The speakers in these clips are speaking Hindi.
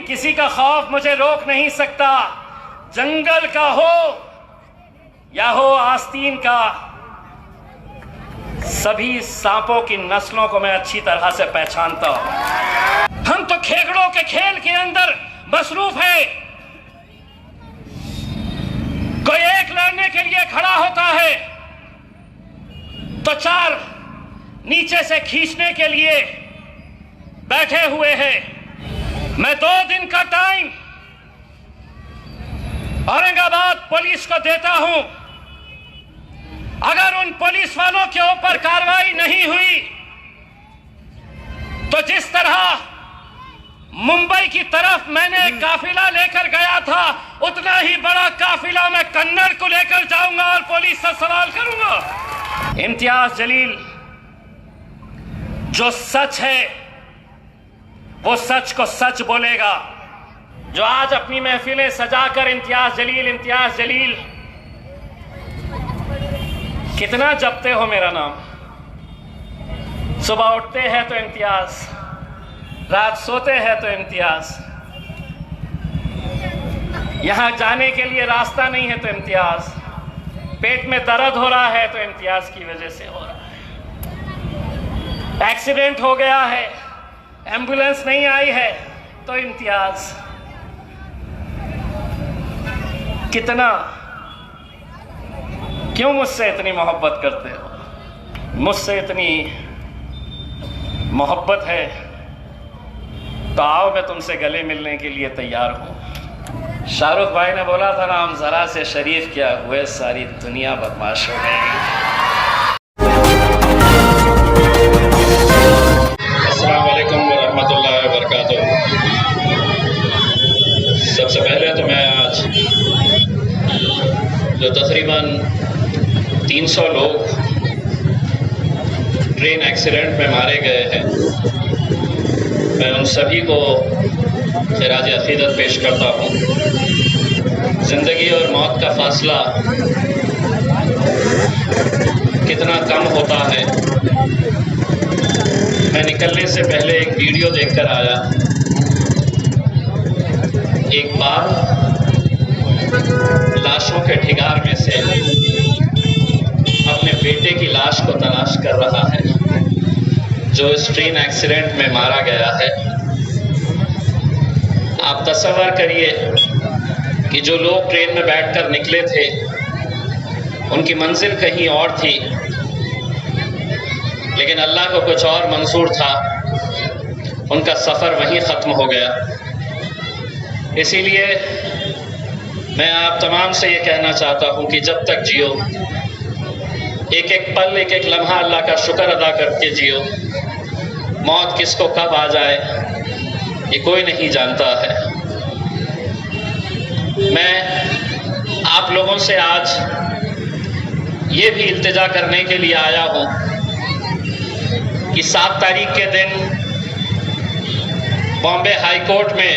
किसी का खौफ मुझे रोक नहीं सकता। जंगल का हो या हो आस्तीन का, सभी सांपों की नस्लों को मैं अच्छी तरह से पहचानता हूं। हम तो खेगड़ों के खेल के अंदर मसरूफ है। कोई एक लड़ने के लिए खड़ा होता है तो चार नीचे से खींचने के लिए बैठे हुए हैं। मैं 2 दिन का टाइम औरंगाबाद पुलिस को देता हूं। अगर उन पुलिस वालों के ऊपर कार्रवाई नहीं हुई तो जिस तरह मुंबई की तरफ मैंने एक काफिला लेकर गया था, उतना ही बड़ा काफिला मैं कन्नड़ को लेकर जाऊंगा और पुलिस से सवाल करूंगा। इम्तियाज जलील जो सच है वो सच को सच बोलेगा। जो आज अपनी महफिलें सजाकर इम्तियाज जलील कितना जपते हो मेरा नाम। सुबह उठते हैं तो इम्तियाज, रात सोते हैं तो इम्तियाज, यहां जाने के लिए रास्ता नहीं है तो इम्तियाज, पेट में दर्द हो रहा है तो इम्तियाज की वजह से हो रहा है, एक्सीडेंट हो गया है, एम्बुलेंस नहीं आई है तो इम्तियाज। कितना, क्यों मुझसे इतनी मोहब्बत करते हो? मुझसे इतनी मोहब्बत है तो आओ, मैं तुमसे गले मिलने के लिए तैयार हूं। शाहरुख भाई ने बोला था ना, हम जरा से शरीफ क्या हुए, सारी दुनिया बदमाश हो गई। अस्सलाम वालेकुम वरहमतुल्लाहि वबरकातुहू। सबसे पहले तो मैं आज जो तकरीबन 300 लोग ट्रेन एक्सीडेंट में मारे गए हैं, मैं उन सभी को खिराज अक़ीदत पेश करता हूँ। ज़िंदगी और मौत का फासला कितना कम होता है। मैं निकलने से पहले एक वीडियो देखकर आया। एक बाप लाशों के ढिगार में से अपने बेटे की लाश को तलाश कर रहा है जो इस ट्रेन एक्सीडेंट में मारा गया है। आप तसव्वुर करिए कि जो लोग ट्रेन में बैठकर निकले थे उनकी मंजिल कहीं और थी, लेकिन अल्लाह को कुछ और मंजूर था, उनका सफ़र वहीं ख़त्म हो गया। इसीलिए मैं आप तमाम से ये कहना चाहता हूँ कि जब तक जियो, एक एक पल, एक एक लम्हा अल्लाह का शुक्र अदा करके जियो। मौत किसको कब आ जाए ये कोई नहीं जानता है। मैं आप लोगों से आज ये भी इल्तिजा करने के लिए आया हूँ कि 7 तारीख के दिन बॉम्बे हाई कोर्ट में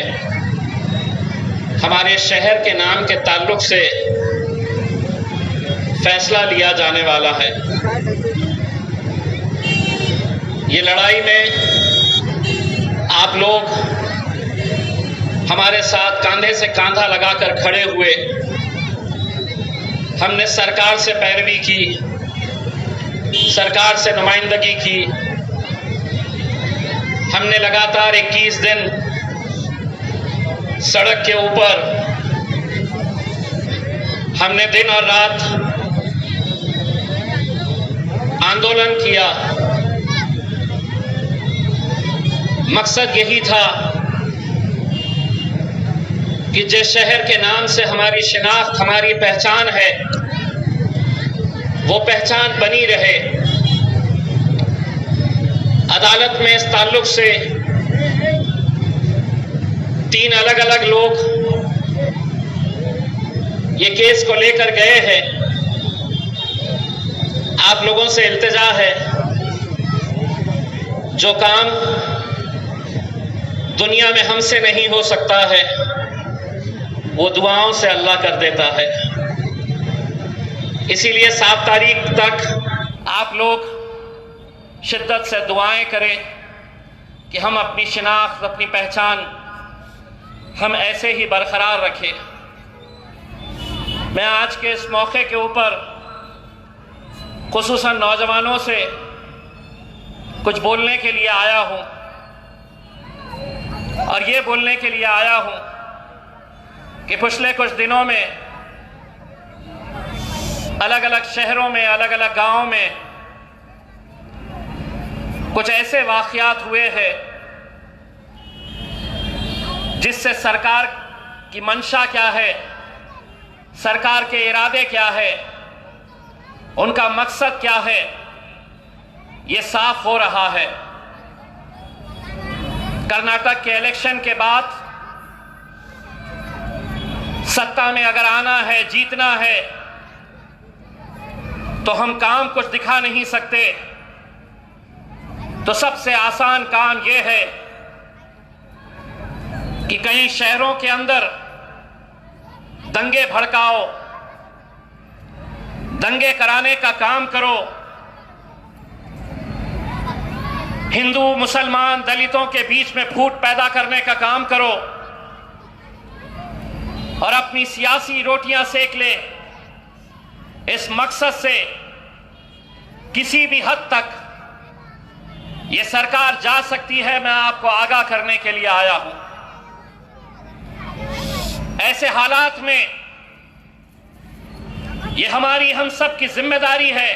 हमारे शहर के नाम के ताल्लुक से फैसला लिया जाने वाला है। ये लड़ाई में आप लोग हमारे साथ कंधे से कंधा लगाकर खड़े हुए। हमने सरकार से पैरवी की, सरकार से नुमाइंदगी की। हमने लगातार 21 दिन सड़क के ऊपर हमने दिन और रात आंदोलन किया। मकसद यही था कि जिस शहर के नाम से हमारी शिनाख्त, हमारी पहचान है, वो पहचान बनी रहे। अदालत में इस ताल्लुक से 3 अलग अलग लोग ये केस को लेकर गए हैं। आप लोगों से इल्तिजा है, जो काम दुनिया में हमसे नहीं हो सकता है वो दुआओं से अल्लाह कर देता है। इसीलिए 7 तारीख तक आप लोग शिद्दत से दुआएं करें कि हम अपनी शिनाख्त, अपनी पहचान हम ऐसे ही बरकरार रखें। मैं आज के इस मौके के ऊपर खुसूसन नौजवानों से कुछ बोलने के लिए आया हूं, और ये बोलने के लिए आया हूं कि पिछले कुछ दिनों में अलग अलग शहरों में, अलग अलग गांवों में कुछ ऐसे वाक़यात हुए हैं जिससे सरकार की मंशा क्या है, सरकार के इरादे क्या है, उनका मकसद क्या है, ये साफ हो रहा है। कर्नाटक के इलेक्शन के बाद सत्ता में अगर आना है, जीतना है, तो हम काम कुछ दिखा नहीं सकते। तो सबसे आसान काम यह है कि कई शहरों के अंदर दंगे भड़काओ, दंगे कराने का काम करो, हिंदू मुसलमान दलितों के बीच में फूट पैदा करने का काम करो और अपनी सियासी रोटियां सेक ले। इस मकसद से किसी भी हद तक ये सरकार जा सकती है, मैं आपको आगाह करने के लिए आया हूं। ऐसे हालात में ये हमारी हम सब की जिम्मेदारी है,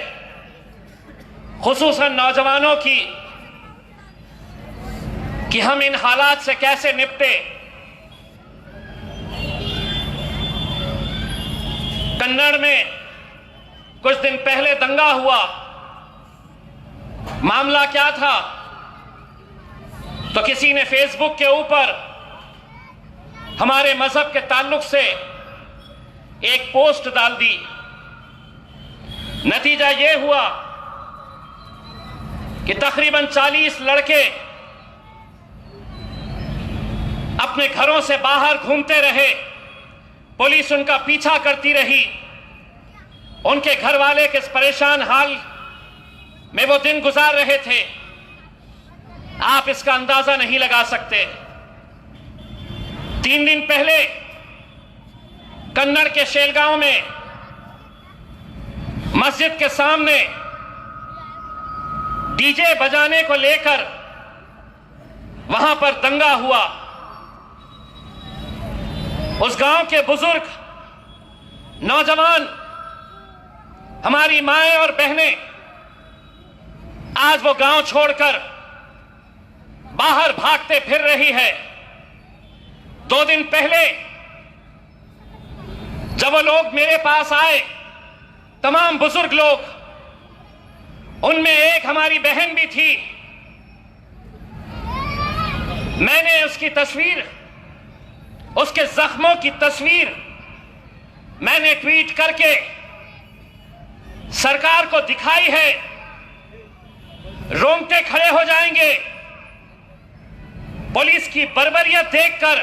खुसूसन नौजवानों की, कि हम इन हालात से कैसे निपटे। कन्नड़ में कुछ दिन पहले दंगा हुआ। मामला क्या था? तो किसी ने फेसबुक के ऊपर हमारे मजहब के ताल्लुक से एक पोस्ट डाल दी। नतीजा यह हुआ कि तकरीबन 40 लड़के अपने घरों से बाहर घूमते रहे, पुलिस उनका पीछा करती रही। उनके घर वाले किस परेशान हाल में वो दिन गुजार रहे थे, आप इसका अंदाजा नहीं लगा सकते। 3 दिन पहले कन्नड़ के शेलगांव में मस्जिद के सामने डीजे बजाने को लेकर वहां पर दंगा हुआ। उस गांव के बुजुर्ग, नौजवान, हमारी माएं और बहनें आज वो गांव छोड़कर बाहर भागते फिर रही है। 2 दिन पहले जब वो लोग मेरे पास आए, तमाम बुजुर्ग लोग, उनमें एक हमारी बहन भी थी। मैंने उसकी तस्वीर, उसके जख्मों की तस्वीर मैंने ट्वीट करके सरकार को दिखाई है। रोंगटे खड़े हो जाएंगे पुलिस की बर्बरियत देखकर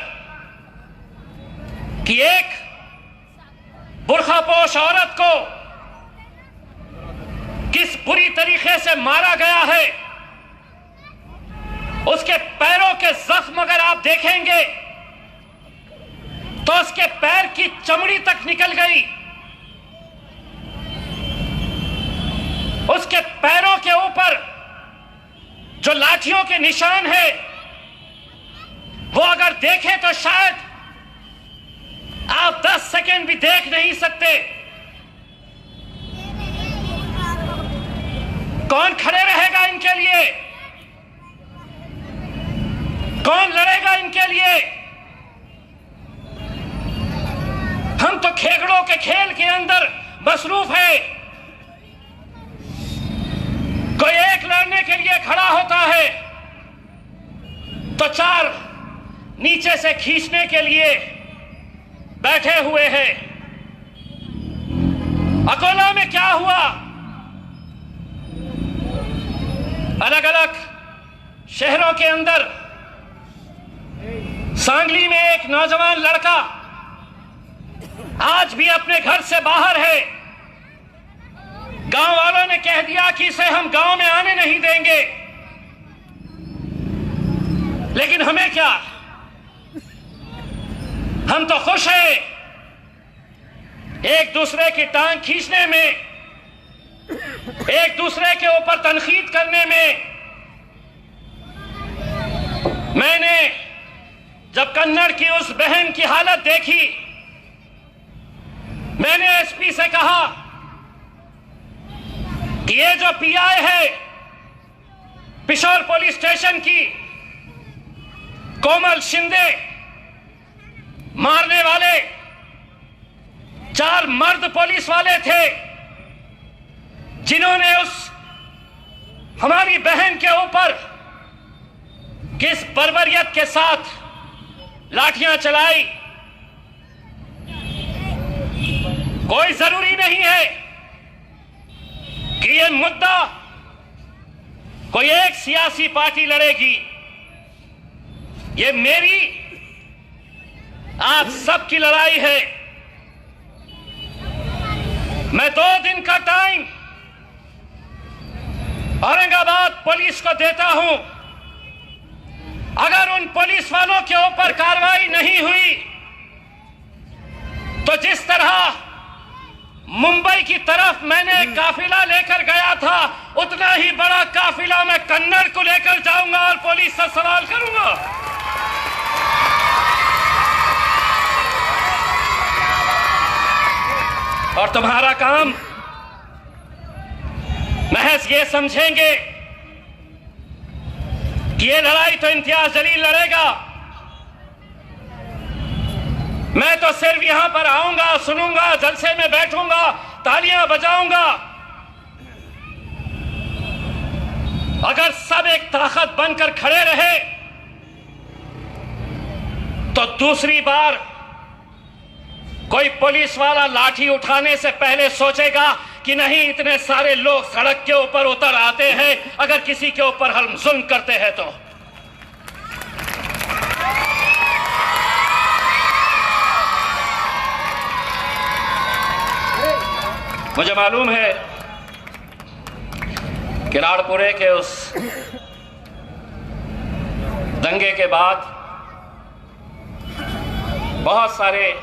कि एक बुर्खापोश औरत को किस बुरी तरीके से मारा गया है। उसके पैरों के जख्म अगर आप देखेंगे तो उसके पैर की चमड़ी तक निकल गई। उसके पैरों के ऊपर जो लाठियों के निशान है, वो अगर देखें तो शायद आप 10 सेकंड भी देख नहीं सकते। कौन खड़े रहेगा इनके लिए? कौन लड़ेगा इनके लिए? हम तो खेगड़ों के खेल के अंदर मसरूफ है। कोई एक लड़ने के लिए खड़ा होता है तो 4 नीचे से खींचने के लिए बैठे हुए हैं। अकोला में क्या हुआ? अलग अलग शहरों के अंदर, सांगली में एक नौजवान लड़का आज भी अपने घर से बाहर है। गांव वालों ने कह दिया कि इसे हम गांव में आने नहीं देंगे, लेकिन हमें क्या, हम तो खुश हैं एक दूसरे की टांग खींचने में, एक दूसरे के ऊपर तनकीद करने में। मैंने जब कन्नड़ की उस बहन की हालत देखी, मैंने एसपी से कहा कि ये जो पीआई है पिशोर पुलिस स्टेशन की, कोमल शिंदे, मारने वाले 4 मर्द पुलिस वाले थे जिन्होंने उस हमारी बहन के ऊपर किस बर्बरियत के साथ लाठियां चलाई। कोई जरूरी नहीं है कि यह मुद्दा कोई एक सियासी पार्टी लड़ेगी। यह मेरी आप सबकी लड़ाई है। मैं 2 दिन का टाइम औरंगाबाद पुलिस को देता हूं। अगर उन पुलिस वालों के ऊपर कार्रवाई नहीं हुई तो जिस तरह मुंबई की तरफ मैंने काफिला लेकर गया था, उतना ही बड़ा काफिला मैं कन्नड़ को लेकर जाऊंगा और पुलिस से सवाल करूंगा। और तुम्हारा काम महज ये समझेंगे कि ये लड़ाई तो इम्तियाज जलील लड़ेगा, मैं तो सिर्फ यहां पर आऊंगा, सुनूंगा, जलसे में बैठूंगा, तालियां बजाऊंगा। अगर सब एक ताकत बनकर खड़े रहे तो दूसरी बार कोई पुलिस वाला लाठी उठाने से पहले सोचेगा कि नहीं, इतने सारे लोग सड़क के ऊपर उतर आते हैं, अगर किसी के ऊपर हम जुल्म करते हैं तो। मुझे मालूम है कि राणपुरे के उस दंगे के बाद बहुत सारे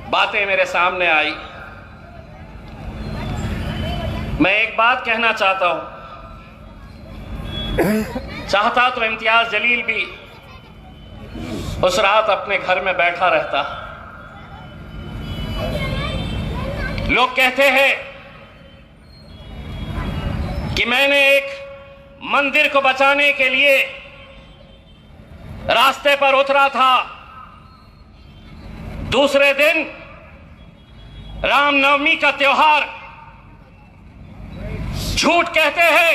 बातें मेरे सामने आई। मैं एक बात कहना चाहता हूं, चाहता तो इम्तियाज जलील भी उस रात अपने घर में बैठा रहता। लोग कहते हैं कि मैंने एक मंदिर को बचाने के लिए रास्ते पर उतरा था। दूसरे दिन रामनवमी का त्योहार, झूठ कहते हैं।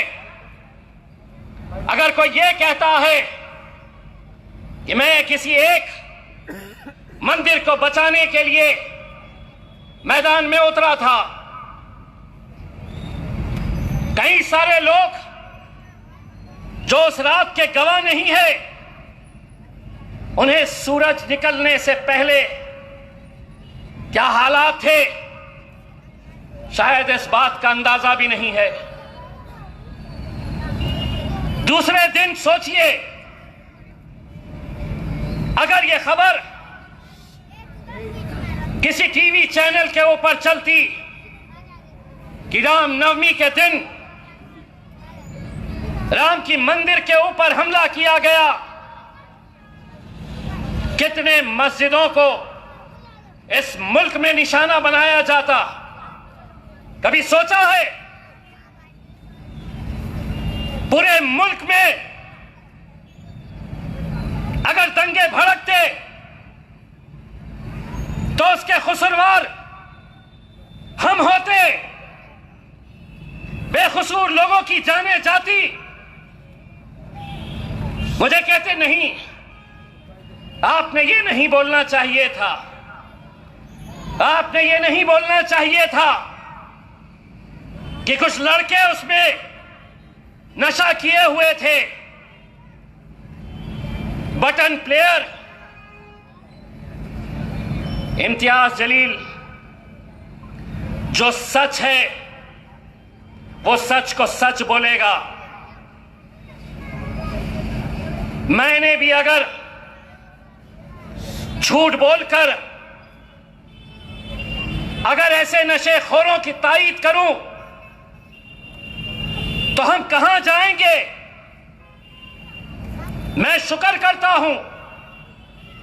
अगर कोई यह कहता है कि मैं किसी एक मंदिर को बचाने के लिए मैदान में उतरा था, कई सारे लोग जो उस रात के गवाह नहीं है, उन्हें सूरज निकलने से पहले क्या हालात थे शायद इस बात का अंदाजा भी नहीं है। दूसरे दिन सोचिए, अगर यह खबर किसी टीवी चैनल के ऊपर चलती कि रामनवमी के दिन राम की मंदिर के ऊपर हमला किया गया, कितने मस्जिदों को इस मुल्क में निशाना बनाया जाता। कभी सोचा है पूरे मुल्क में अगर दंगे भड़कते तो उसके खुसरवार हम होते, बेकसूर लोगों की जानें जाती। मुझे कहते नहीं, आपने ये नहीं बोलना चाहिए था, आपने ये नहीं बोलना चाहिए था कि कुछ लड़के उसमें नशा किए हुए थे, बटन प्लेयर। इम्तियाज जलील जो सच है वो सच को सच बोलेगा। मैंने भी अगर झूठ बोलकर अगर ऐसे नशेखोरों की तायीद करूं तो हम कहां जाएंगे? मैं शुक्र करता हूं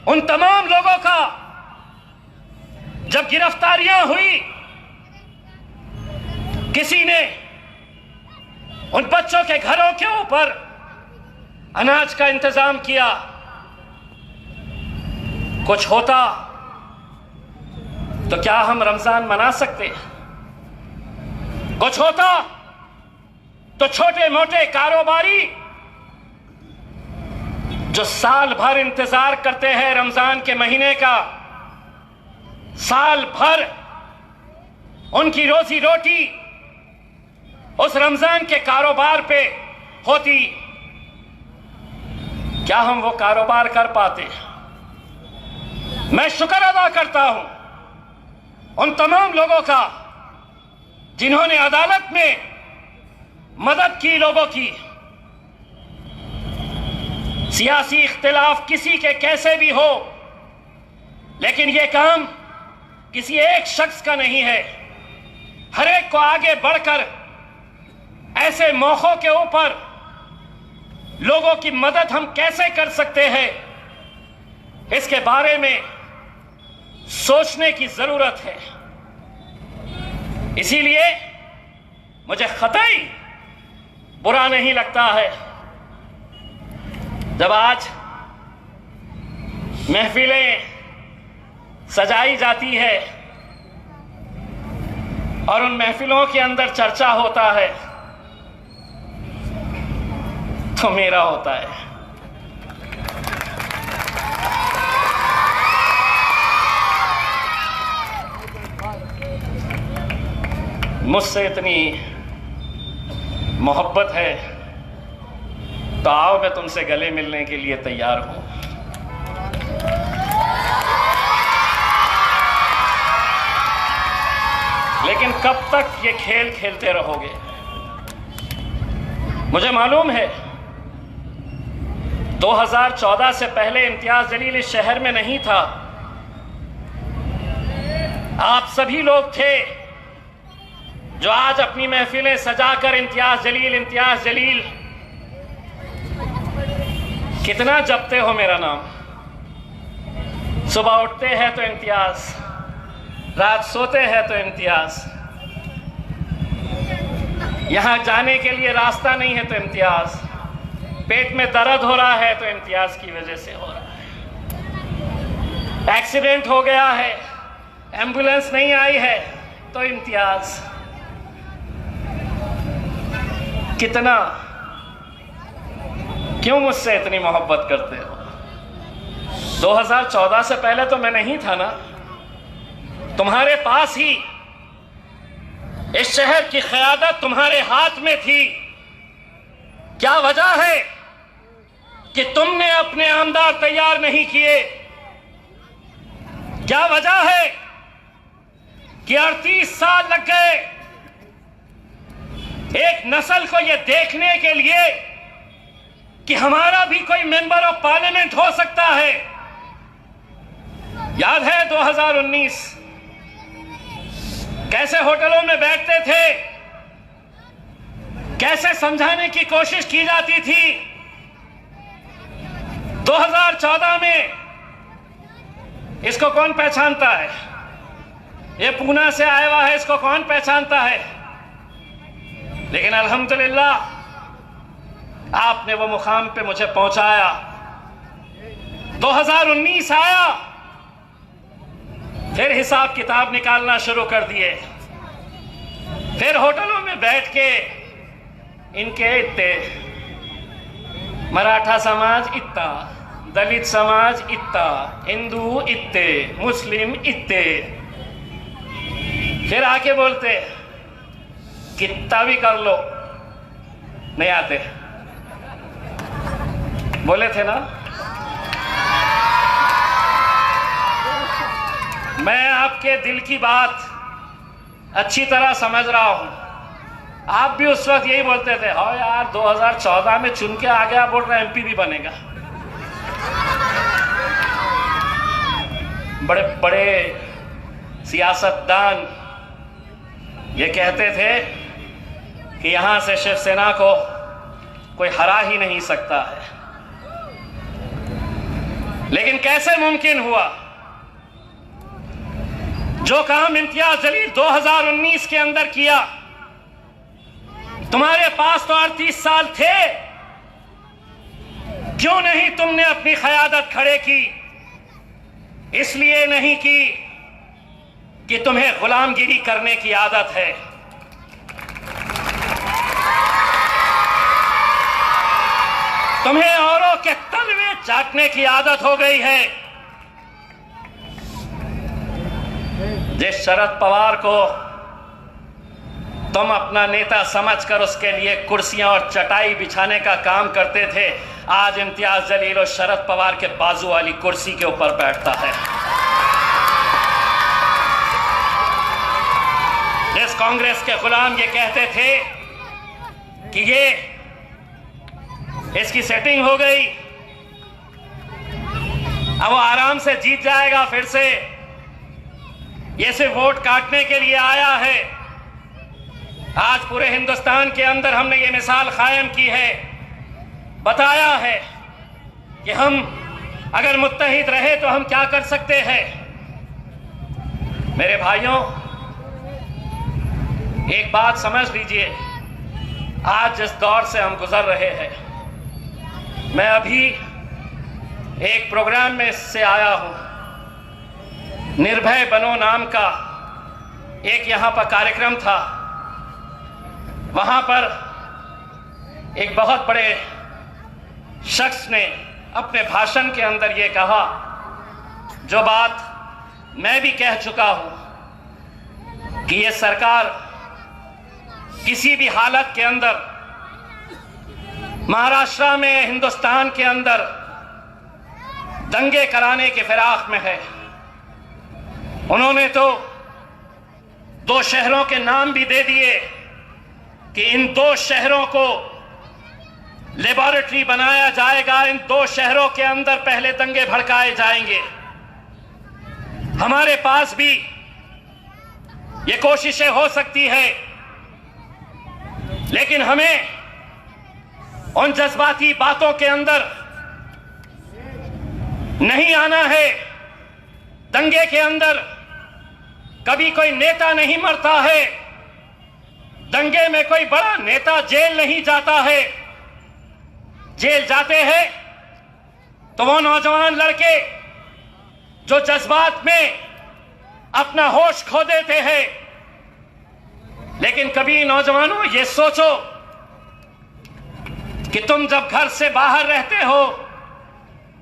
उन तमाम लोगों का, जब गिरफ्तारियां हुई किसी ने उन बच्चों के घरों के ऊपर अनाज का इंतजाम किया। कुछ होता तो क्या हम रमजान मना सकते? कुछ होता तो छोटे मोटे कारोबारी जो साल भर इंतजार करते हैं रमजान के महीने का, साल भर उनकी रोजी रोटी उस रमजान के कारोबार पे होती, क्या हम वो कारोबार कर पाते? मैं शुक्र अदा करता हूं उन तमाम लोगों का जिन्होंने अदालत में मदद की लोगों की। सियासी इख्तिलाफ किसी के कैसे भी हो, लेकिन यह काम किसी एक शख्स का नहीं है। हर एक को आगे बढ़कर ऐसे मौकों के ऊपर लोगों की मदद हम कैसे कर सकते हैं, इसके बारे में सोचने की जरूरत है। इसीलिए मुझे कतई बुरा नहीं लगता है जब आज महफिलें सजाई जाती है और उन महफिलों के अंदर चर्चा होता है तो मेरा होता है। मुझसे इतनी मोहब्बत है तो आओ, मैं तुमसे गले मिलने के लिए तैयार हूं। लेकिन कब तक ये खेल खेलते रहोगे? मुझे मालूम है 2014 से पहले इम्तियाज जलील इस शहर में नहीं था। आप सभी लोग थे जो आज अपनी महफिलें सजाकर इम्तियाज जलील कितना जपते हो मेरा नाम। सुबह उठते हैं तो इम्तियाज, रात सोते हैं तो इम्तियाज, यहां जाने के लिए रास्ता नहीं है तो इम्तियाज, पेट में दर्द हो रहा है तो इम्तियाज की वजह से हो रहा है, एक्सीडेंट हो गया है, एम्बुलेंस नहीं आई है तो इम्तियाज। कितना, क्यों मुझसे इतनी मोहब्बत करते हो? 2014 से पहले तो मैं नहीं था ना, तुम्हारे पास ही इस शहर की क़यादत तुम्हारे हाथ में थी। क्या वजह है कि तुमने अपने आमदार तैयार नहीं किए? क्या वजह है कि 38 साल लग गए एक नस्ल को यह देखने के लिए कि हमारा भी कोई मेंबर ऑफ पार्लियामेंट हो सकता है? याद है 2019 कैसे होटलों में बैठते थे, कैसे समझाने की कोशिश की जाती थी। 2014 में इसको कौन पहचानता है? ये पूना से आया हुआ है, इसको कौन पहचानता है? लेकिन अल्हम्दुलिल्लाह आपने वो मुकाम पे मुझे पहुंचाया। 2019 आया, फिर हिसाब किताब निकालना शुरू कर दिए, फिर होटलों में बैठ के इनके इतने मराठा समाज इतना, दलित समाज इतना, हिंदू इतने, मुस्लिम इतने, फिर आके बोलते कितना भी कर लो नहीं आते। बोले थे ना, मैं आपके दिल की बात अच्छी तरह समझ रहा हूं। आप भी उस वक्त यही बोलते थे, हाँ यार 2014 में चुन के आ गया, बोल रहा एमपी भी बनेगा। बड़े बड़े सियासतदान ये कहते थे कि यहां से शिवसेना को कोई हरा ही नहीं सकता है, लेकिन कैसे मुमकिन हुआ? जो काम इम्तियाज जलील 2019 के अंदर किया, तुम्हारे पास तो 38 साल थे, क्यों नहीं तुमने अपनी क़यादत खड़े की? इसलिए नहीं की कि तुम्हें गुलामगिरी करने की आदत है। तुम्हें औरों के तलवे चाटने की आदत हो गई है। जिस शरद पवार को तुम अपना नेता समझकर उसके लिए कुर्सियां और चटाई बिछाने का काम करते थे, आज इम्तियाज जलील और शरद पवार के बाजू वाली कुर्सी के ऊपर बैठता है। जिस कांग्रेस के गुलाम ये कहते थे कि ये इसकी सेटिंग हो गई, अब वो आराम से जीत जाएगा, फिर से ये सिर्फ वोट काटने के लिए आया है। आज पूरे हिंदुस्तान के अंदर हमने ये मिसाल कायम की है, बताया है कि हम अगर मुत्तहिद रहे तो हम क्या कर सकते हैं। मेरे भाइयों, एक बात समझ लीजिए, आज जिस दौर से हम गुजर रहे हैं, मैं अभी एक प्रोग्राम में से आया हूं, निर्भय बनो नाम का एक यहां पर कार्यक्रम था। वहां पर एक बहुत बड़े शख्स ने अपने भाषण के अंदर ये कहा, जो बात मैं भी कह चुका हूं, कि ये सरकार किसी भी हालत के अंदर महाराष्ट्र में, हिंदुस्तान के अंदर दंगे कराने के फिराक में है। उन्होंने तो 2 शहरों के नाम भी दे दिए कि इन 2 शहरों को लेबोरेटरी बनाया जाएगा, इन 2 शहरों के अंदर पहले दंगे भड़काए जाएंगे। हमारे पास भी ये कोशिशें हो सकती है, लेकिन हमें उन जज्बाती बातों के अंदर नहीं आना है। दंगे के अंदर कभी कोई नेता नहीं मरता है, दंगे में कोई बड़ा नेता जेल नहीं जाता है। जेल जाते हैं तो वो नौजवान लड़के जो जज्बात में अपना होश खो देते हैं। लेकिन कभी नौजवानों ये सोचो कि तुम जब घर से बाहर रहते हो,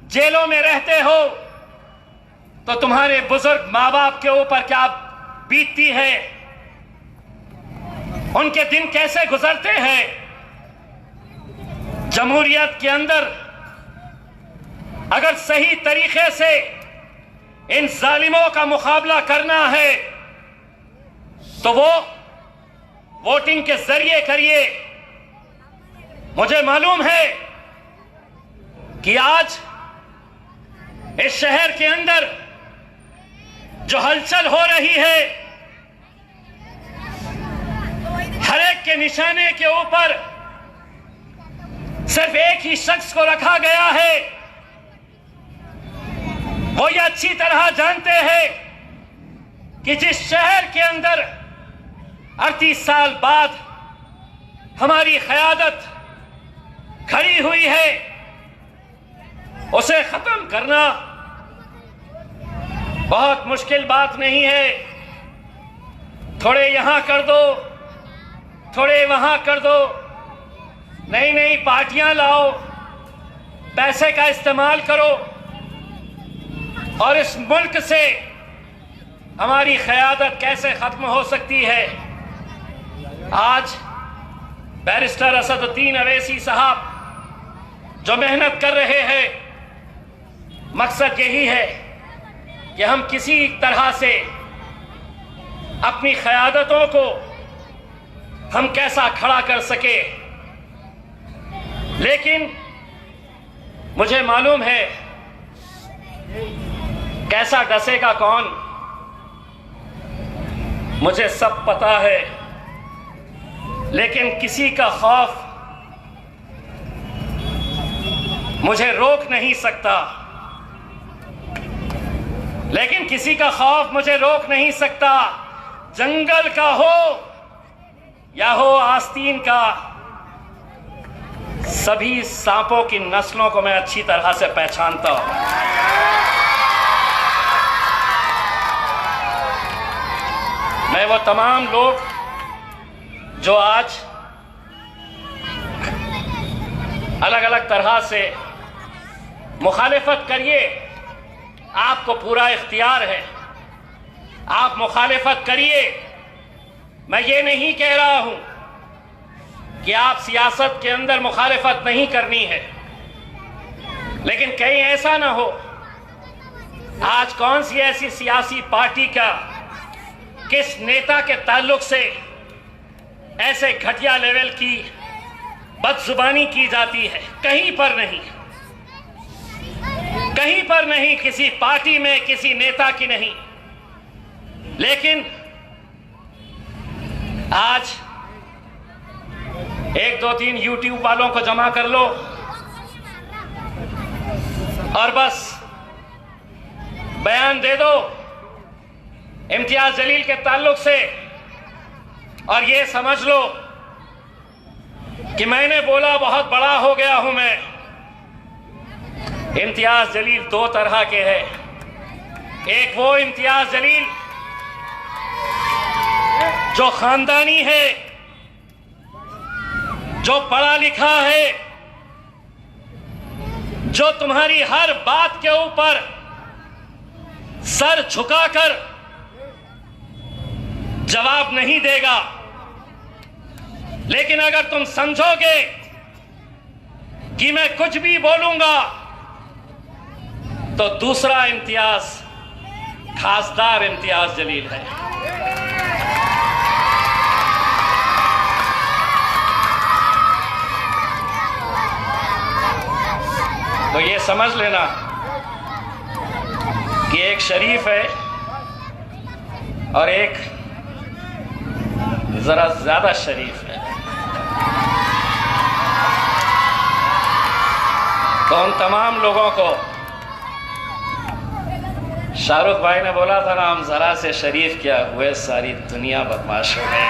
जेलों में रहते हो, तो तुम्हारे बुजुर्ग माँ बाप के ऊपर क्या बीतती है, उनके दिन कैसे गुजरते हैं। जमहूरियत के अंदर अगर सही तरीके से इन जालिमों का मुकाबला करना है तो वो वोटिंग के जरिए करिए। मुझे मालूम है कि आज इस शहर के अंदर जो हलचल हो रही है, हर एक के निशाने के ऊपर सिर्फ एक ही शख्स को रखा गया है। वो ये अच्छी तरह जानते हैं कि जिस शहर के अंदर 38 साल बाद हमारी क़यादत खड़ी हुई है, उसे खत्म करना बहुत मुश्किल बात नहीं है। थोड़े यहां कर दो, थोड़े वहां कर दो, नई नई पार्टियां लाओ, पैसे का इस्तेमाल करो और इस मुल्क से हमारी क़यादत कैसे खत्म हो सकती है। आज बैरिस्टर असदुद्दीन अवैसी साहब जो मेहनत कर रहे हैं, मकसद यही है कि हम किसी तरह से अपनी क़यादतों को हम कैसा खड़ा कर सके। लेकिन मुझे मालूम है कैसा डसेगा कौन, मुझे सब पता है, लेकिन किसी का खौफ मुझे रोक नहीं सकता। लेकिन किसी का खौफ मुझे रोक नहीं सकता, जंगल का हो या हो आस्तीन का। सभी सांपों की नस्लों को मैं अच्छी तरह से पहचानता हूं। मैं वो तमाम लोग जो आज अलग अलग तरह से मुखालिफत करिए, आपको पूरा इख्तियार है, आप मुखालिफत करिए। मैं ये नहीं कह रहा हूं कि आप सियासत के अंदर मुखालिफत नहीं करनी है, लेकिन कहीं ऐसा ना हो आज कौन सी ऐसी सियासी पार्टी का किस नेता के ताल्लुक से ऐसे घटिया लेवल की बदजुबानी की जाती है। कहीं पर नहीं, कहीं पर नहीं, किसी पार्टी में किसी नेता की नहीं। लेकिन आज 1 2 3 YouTube वालों को जमा कर लो और बस बयान दे दो इम्तियाज जलील के ताल्लुक से, और ये समझ लो कि मैंने बोला बहुत बड़ा हो गया हूं मैं। इम्तियाज जलील 2 तरह के हैं। एक वो इम्तियाज जलील जो खानदानी है, जो पढ़ा लिखा है, जो तुम्हारी हर बात के ऊपर सर झुकाकर जवाब नहीं देगा। लेकिन अगर तुम समझोगे कि मैं कुछ भी बोलूंगा, तो दूसरा इम्तियाज खासदार इम्तियाज जलील है। तो ये समझ लेना कि एक शरीफ है और एक जरा ज्यादा शरीफ है। तो उन तमाम लोगों को शाहरुख भाई ने बोला था ना, हम जरा से शरीफ क्या हुए, सारी दुनिया बदमाश हो गई।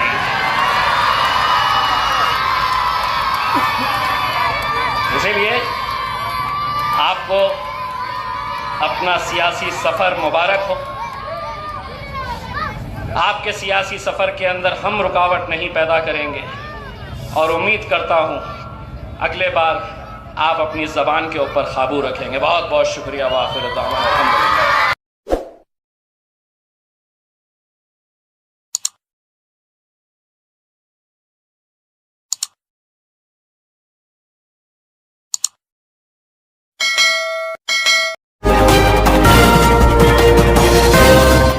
इसीलिए आपको अपना सियासी सफर मुबारक हो। आपके सियासी सफर के अंदर हम रुकावट नहीं पैदा करेंगे, और उम्मीद करता हूं अगले बार आप अपनी ज़बान के ऊपर काबू रखेंगे। बहुत बहुत शुक्रिया। वाखिर दावा अल्हम्दुलिल्लाह।